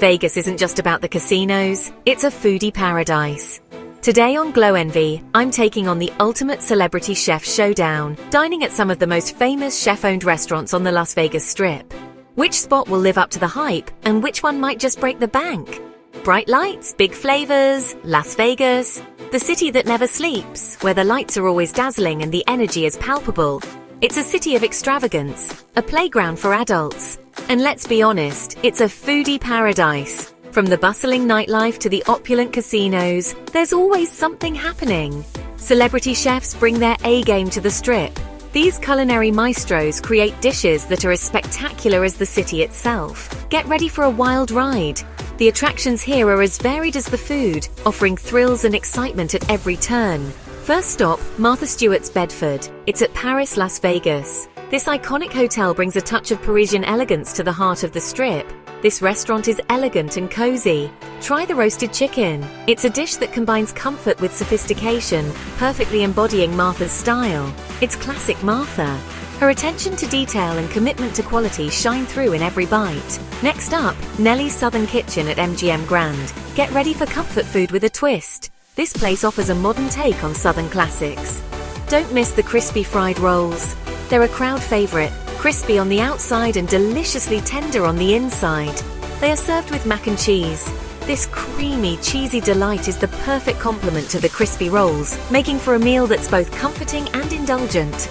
Vegas isn't just about the casinos, it's a foodie paradise. Today on Glowenvy, I'm taking on the ultimate celebrity chef showdown, dining at some of the most famous chef-owned restaurants on the Las Vegas Strip. Which spot will live up to the hype, and which one might just break the bank? Bright lights, big flavors, Las Vegas, the city that never sleeps, where the lights are always dazzling and the energy is palpable. It's a city of extravagance, a playground for adults. And let's be honest, it's a foodie paradise. From the bustling nightlife to the opulent casinos, there's always something happening. Celebrity chefs bring their A-game to the Strip. These culinary maestros create dishes that are as spectacular as the city itself. Get ready for a wild ride. The attractions here are as varied as the food, offering thrills and excitement at every turn. First stop, Martha Stewart's Bedford. It's at Paris, Las Vegas. This iconic hotel brings a touch of Parisian elegance to the heart of the Strip. This restaurant is elegant and cozy. Try the roasted chicken. It's a dish that combines comfort with sophistication, perfectly embodying Martha's style. It's classic Martha. Her attention to detail and commitment to quality shine through in every bite. Next up, Nellie's Southern Kitchen at MGM Grand. Get ready for comfort food with a twist. This place offers a modern take on Southern classics. Don't miss the crispy fried rolls. They're a crowd favorite, crispy on the outside and deliciously tender on the inside. They are served with mac and cheese. This creamy, cheesy delight is the perfect complement to the crispy rolls, making for a meal that's both comforting and indulgent.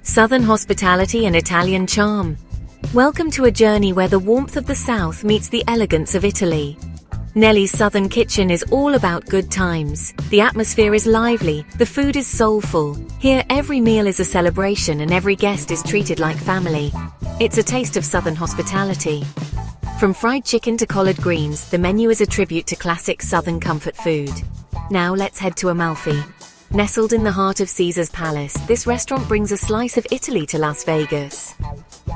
Southern hospitality and Italian charm. Welcome to a journey where the warmth of the South meets the elegance of Italy. Nellie's Southern Kitchen is all about good times. The atmosphere is lively, the food is soulful. Here, every meal is a celebration and every guest is treated like family. It's a taste of Southern hospitality. From fried chicken to collard greens, the menu is a tribute to classic Southern comfort food. Now let's head to Amalfi. Nestled in the heart of Caesar's Palace, this restaurant brings a slice of Italy to Las Vegas.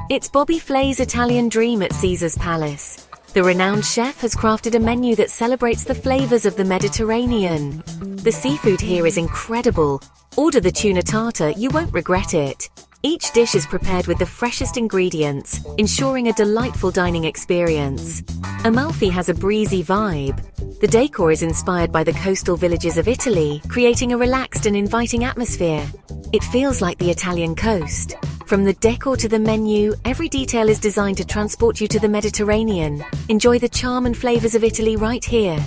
It's Bobby Flay's Italian dream at Caesar's Palace. The renowned chef has crafted a menu that celebrates the flavors of the Mediterranean. The seafood here is incredible. Order the tuna tartar, you won't regret it. Each dish is prepared with the freshest ingredients, ensuring a delightful dining experience. Amalfi has a breezy vibe. The decor is inspired by the coastal villages of Italy, creating a relaxed and inviting atmosphere. It feels like the Italian coast. From the decor to the menu, every detail is designed to transport you to the Mediterranean. Enjoy the charm and flavors of Italy right here.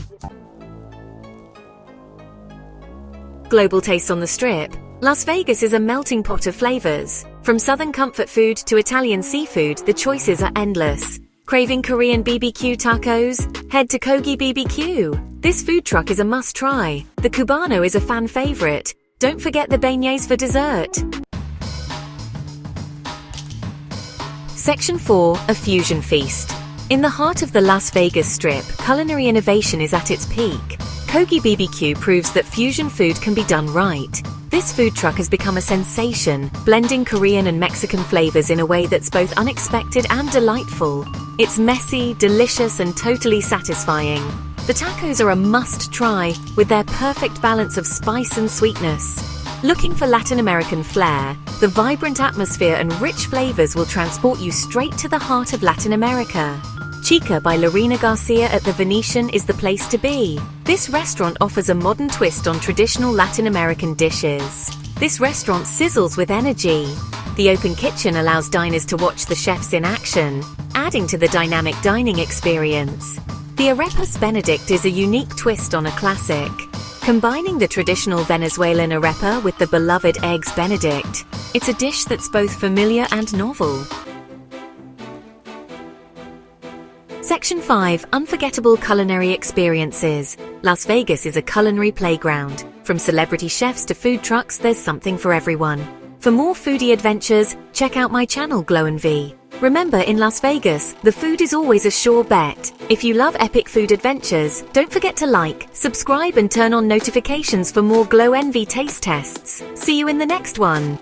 Global tastes on the Strip. Las Vegas is a melting pot of flavors. From Southern comfort food to Italian seafood, the choices are endless. Craving Korean BBQ tacos? Head to Kogi BBQ. This food truck is a must-try. The Cubano is a fan favorite. Don't forget the beignets for dessert. Section 4, a fusion feast. In the heart of the Las Vegas Strip, culinary innovation is at its peak. Kogi BBQ proves that fusion food can be done right. This food truck has become a sensation, blending Korean and Mexican flavors in a way that's both unexpected and delightful. It's messy, delicious, and totally satisfying. The tacos are a must-try, with their perfect balance of spice and sweetness. Looking for Latin American flair, the vibrant atmosphere and rich flavors will transport you straight to the heart of Latin America. Chica by Lorena Garcia at the Venetian is the place to be. This restaurant offers a modern twist on traditional Latin American dishes. This restaurant sizzles with energy. The open kitchen allows diners to watch the chefs in action, adding to the dynamic dining experience. The Arepas Benedict is a unique twist on a classic. Combining the traditional Venezuelan arepa with the beloved Eggs Benedict, it's a dish that's both familiar and novel. Section 5, Unforgettable Culinary Experiences. Las Vegas is a culinary playground. From celebrity chefs to food trucks, there's something for everyone. For more foodie adventures, check out my channel Glowenvy. Remember, in Las Vegas, the food is always a sure bet. If you love epic food adventures, don't forget to like, subscribe and turn on notifications for more Glowenvy taste tests. See you in the next one.